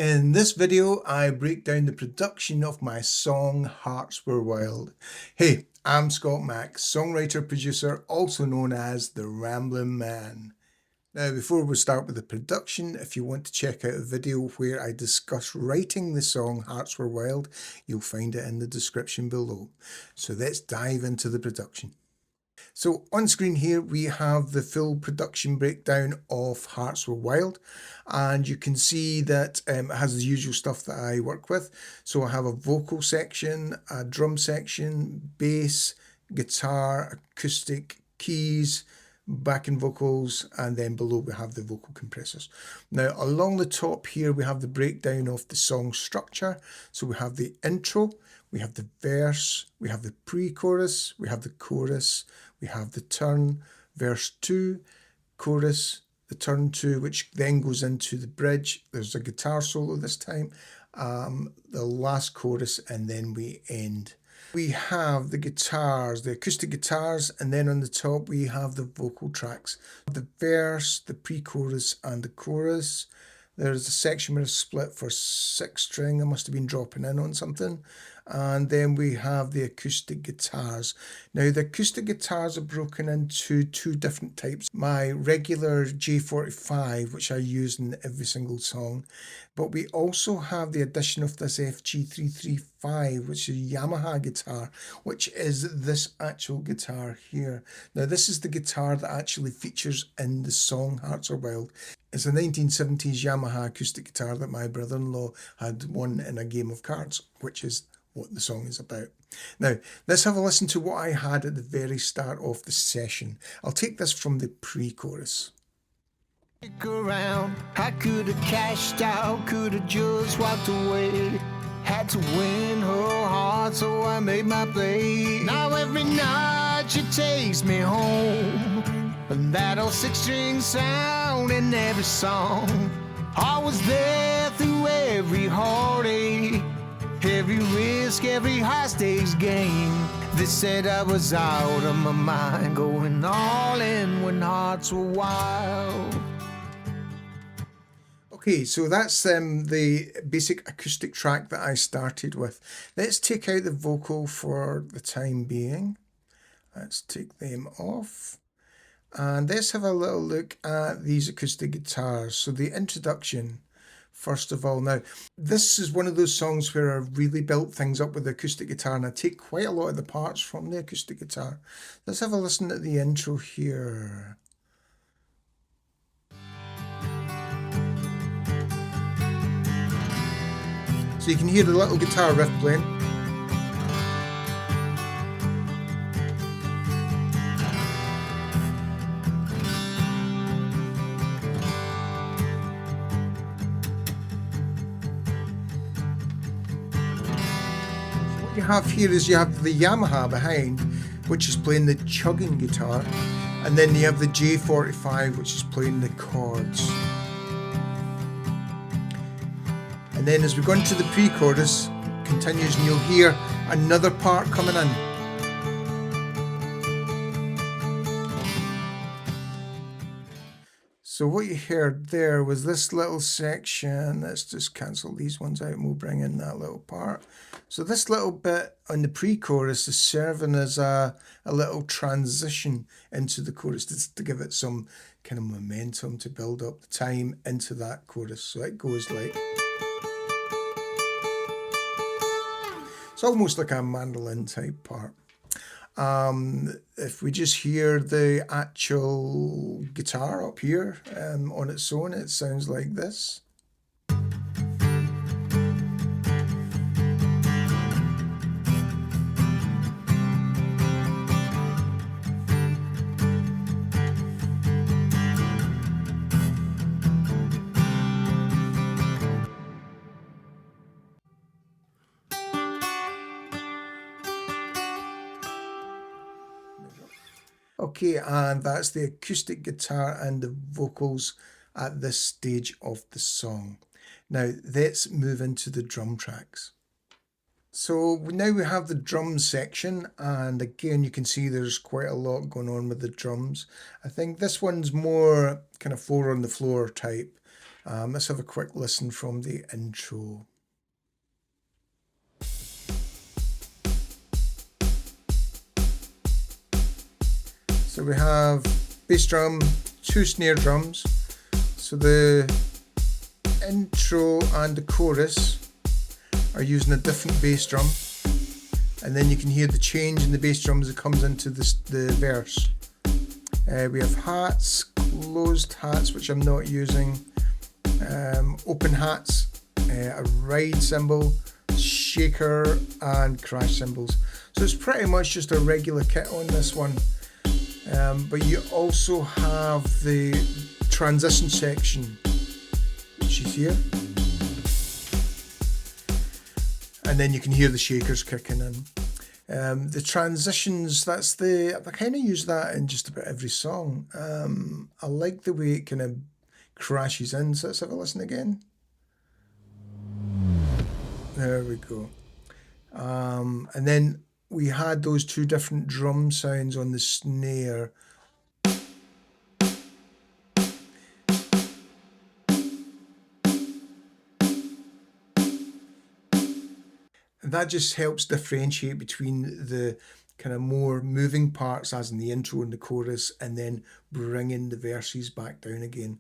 In this video, I break down the production of my song Hearts Were Wild. Hey, I'm Scott Mack, songwriter producer, also known as the Ramblin' Man. Now, before we start with the production, if you want to check out a video where I discuss writing the song Hearts Were Wild, you'll find it in the description below. So let's dive into the production. So on screen here we have the full production breakdown of Hearts Were Wild, and you can see that it has the usual stuff that I work with. So I have a vocal section, a drum section, bass, guitar, acoustic, keys, backing vocals, and then below we have the vocal compressors. Now along the top here we have the breakdown of the song structure. So we have the intro, we have the verse, we have the pre-chorus, we have the chorus, we have the turn, verse 2, chorus, the turn 2, which then goes into the bridge. There's a guitar solo this time, the last chorus, and then we end. We have the guitars, the acoustic guitars, and then on the top we have the vocal tracks. The verse, the pre-chorus, and the chorus. There's a section where it's split for 6-string. I must have been dropping in on something. And then we have the acoustic guitars. Now the acoustic guitars are broken into two different types. My regular J45, which I use in every single song, but we also have the addition of this FG335, which is a Yamaha guitar, which is this actual guitar here. Now this is the guitar that actually features in the song Hearts Are Wild. It's a 1970s Yamaha acoustic guitar that my brother-in-law had won in a game of cards, which is what the song is about. Now, let's have a listen to what I had at the very start of the session. I'll take this from the pre-chorus. Around, I could have cashed out, could have just walked away. Had to win her heart, so I made my play. Now every night she takes me home, and that old 6-string sound in every song. I was there through every heartache, every risk, every high-stakes game. They said I was out of my mind, going all in when hearts were wild. Okay, so that's the basic acoustic track that I started with. Let's take out the vocal for the time being. Let's take them off. And let's have a little look at these acoustic guitars. So the introduction, first of all. Now, this is one of those songs where I really built things up with the acoustic guitar, and I take quite a lot of the parts from the acoustic guitar. Let's have a listen at the intro here. So you can hear the little guitar riff playing. What you have here is you have the Yamaha behind, which is playing the chugging guitar, and then you have the J45, which is playing the chords. And then as we go into the pre-chorus, continues, and you'll hear another part coming in. So what you heard there was this little section. Let's just cancel these ones out and we'll bring in that little part. So this little bit on the pre-chorus is serving as a little transition into the chorus, just to give it some kind of momentum to build up the time into that chorus. So it goes like... It's almost like a mandolin type part. If we just hear the actual guitar up here on its own, it sounds like this. Okay, and that's the acoustic guitar and the vocals at this stage of the song. Now let's move into the drum tracks. So now we have the drum section, and again you can see there's quite a lot going on with the drums. I think this one's more kind of 4 on the floor type. Let's have a quick listen from the intro. So we have bass drum, 2 snare drums. So the intro and the chorus are using a different bass drum, and then you can hear the change in the bass drum as it comes into the verse. We have hats, closed hats, which I'm not using, open hats, a ride cymbal, shaker, and crash cymbals. So it's pretty much just a regular kit on this one. But you also have the transition section, which is here. And then you can hear the shakers kicking in. The transitions, I kind of use that in just about every song. I like the way it kind of crashes in, so let's have a listen again. There we go. And then we had those 2 different drum sounds on the snare. And that just helps differentiate between the kind of more moving parts, as in the intro and the chorus, and then bringing the verses back down again.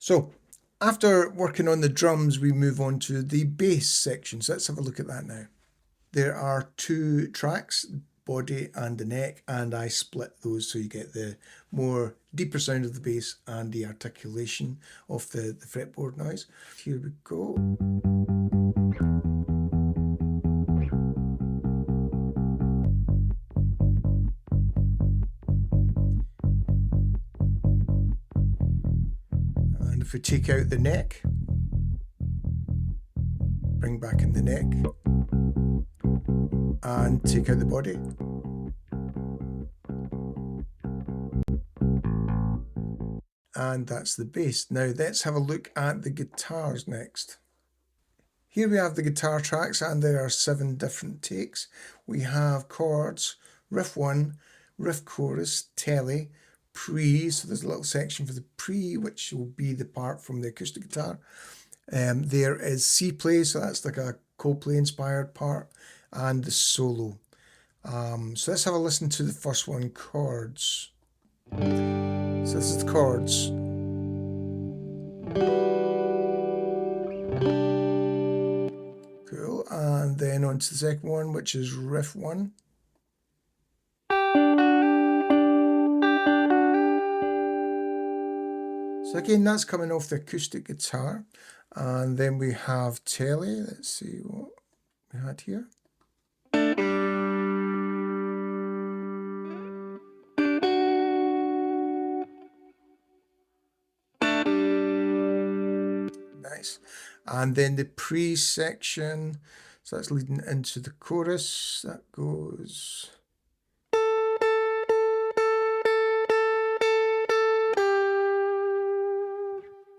So after working on the drums, we move on to the bass section. So let's have a look at that now. There are 2 tracks, body and the neck, and I split those so you get the more deeper sound of the bass and the articulation of the fretboard noise. Here we go. And if we take out the neck, bring back in the neck, and take out the body. And that's the bass. Now let's have a look at the guitars next. Here we have the guitar tracks, and there are 7 different takes. We have chords, riff 1, riff chorus, telly, pre, so there's a little section for the pre, which will be the part from the acoustic guitar. There is C play, so that's like a Coldplay inspired part, and the solo. So let's have a listen to the first one, chords. So this is the chords. Cool, and then on to the second one, which is riff 1. So again, that's coming off the acoustic guitar. And then we have telly. Let's see what we had here. Nice. And then the pre section, so that's leading into the chorus. That goes.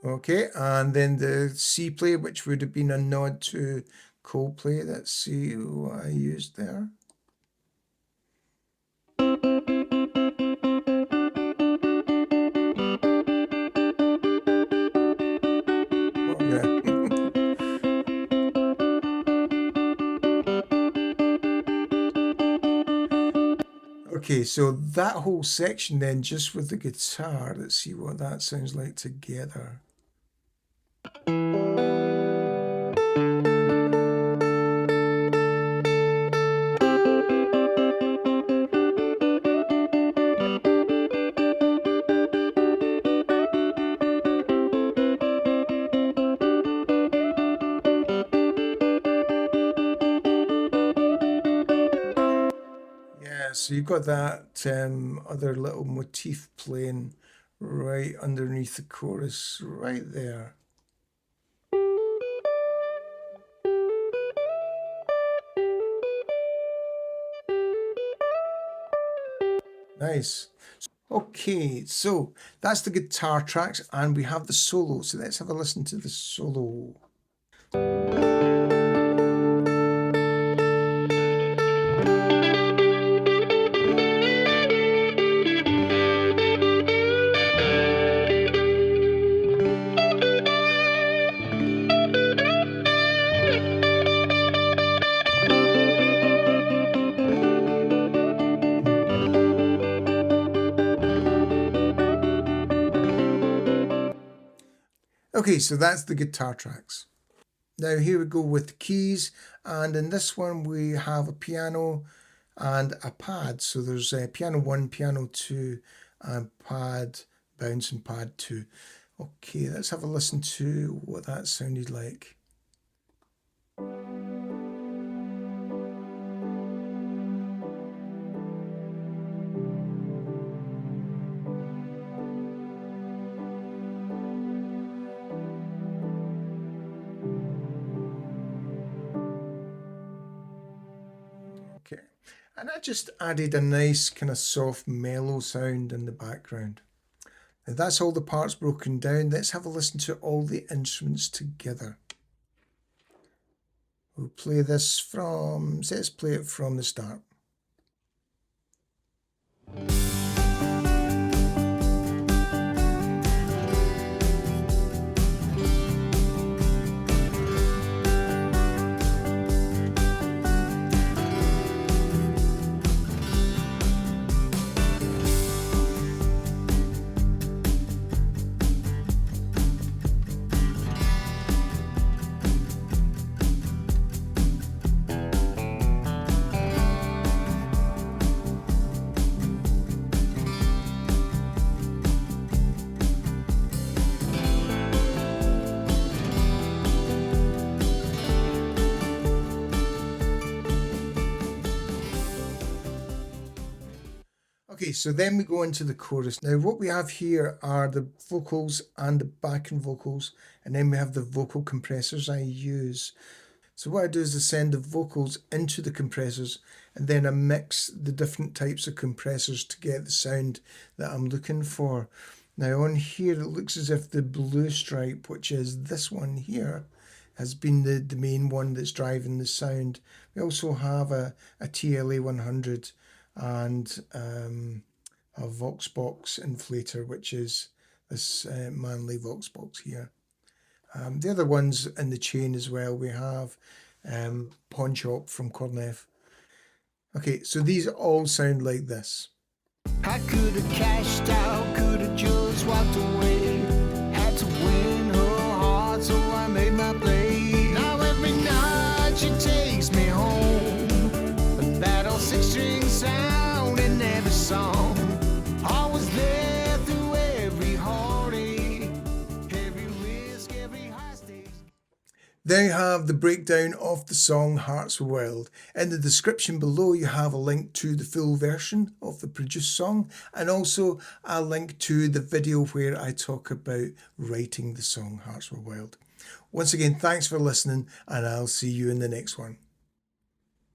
Okay, and then the C play, which would have been a nod to Coldplay. Let's see what I used there. Okay, so that whole section then, just with the guitar, let's see what that sounds like together. So you've got that other little motif playing right underneath the chorus, right there. Nice. Okay, so that's the guitar tracks, and we have the solo. So let's have a listen to the solo. Okay, so that's the guitar tracks. Now here we go with the keys, and in this one we have a piano and a pad. So there's piano 1, piano 2, and pad, bounce and pad 2. Okay, let's have a listen to what that sounded like. Okay, and I just added a nice kind of soft mellow sound in the background. Now that's all the parts broken down. Let's have a listen to all the instruments together. We'll play this from, let's play it from the start. Okay, so then we go into the chorus. Now what we have here are the vocals and the backing vocals, and then we have the vocal compressors I use. So what I do is I send the vocals into the compressors, and then I mix the different types of compressors to get the sound that I'm looking for. Now on here it looks as if the blue stripe, which is this one here, has been the main one that's driving the sound. We also have a TLA 100 and a Voxbox inflator, which is this Manley Voxbox here. The other ones in the chain as well, we have Pawn Shop from Cornef. Okay, so these all sound like this. I could have cashed out, could have just walked away. Had to win her heart, so I made my play. Now every night she takes me home. That old 6-string sound in every song. Always there through every heartache, every risk, every high stakes. There you have the breakdown of the song Hearts Were Wild. In the description below you have a link to the full version of the produced song, and also a link to the video where I talk about writing the song Hearts Were Wild. Once again, thanks for listening, and I'll see you in the next one.